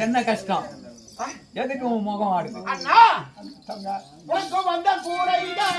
என்ன கஷ்டம்? எதுக்கு உன் முகம் ஆடுது? அண்ணா உனக்கு வந்த கூரையா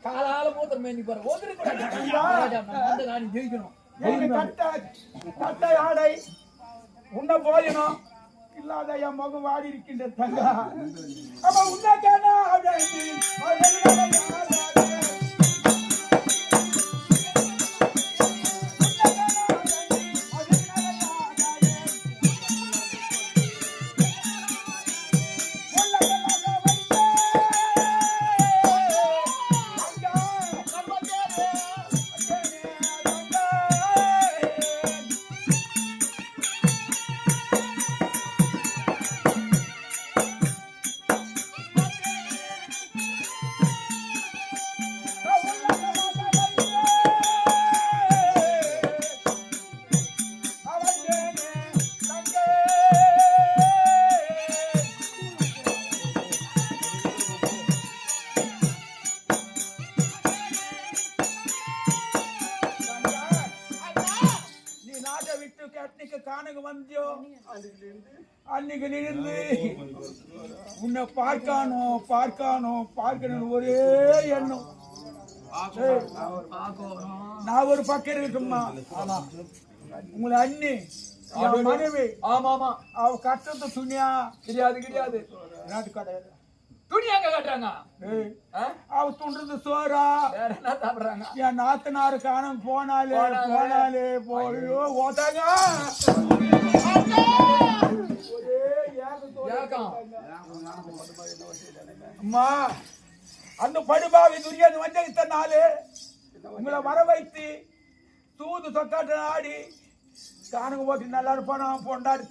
காலால மூத்தம் மேனி போற ஜெயிக்கணும். கட்டை ஆடை உன்ன போயணும் இல்லாத என் முகம் வாடி இருக்கின்ற தங்க அப்ப உன்ன அன்னைக்கு இருந்து உன்னை பார்க்கணும் ஒரே எண்ணம். நான் ஒரு பக்கம் இருக்குமா உங்களை அண்ணி மனைவி அவ கட்டுறது துணியா கிடையாது துணி எங்க கட்டுறாங்க? அவ துண்டுறது சோறா வேற என்ன சாப்பிடுறாங்க? என் நாத்தனாரு காணம் போனாலே போயோ ஓதாங்க அம்மா அந்த படுபாவி துரியன் வந்து இத்தனை நாளு உங்களை வர வைத்து தூது சொக்காட்டு ஆடி காணுங்க போட்டு நல்லா இருப்பானா பொண்டாடி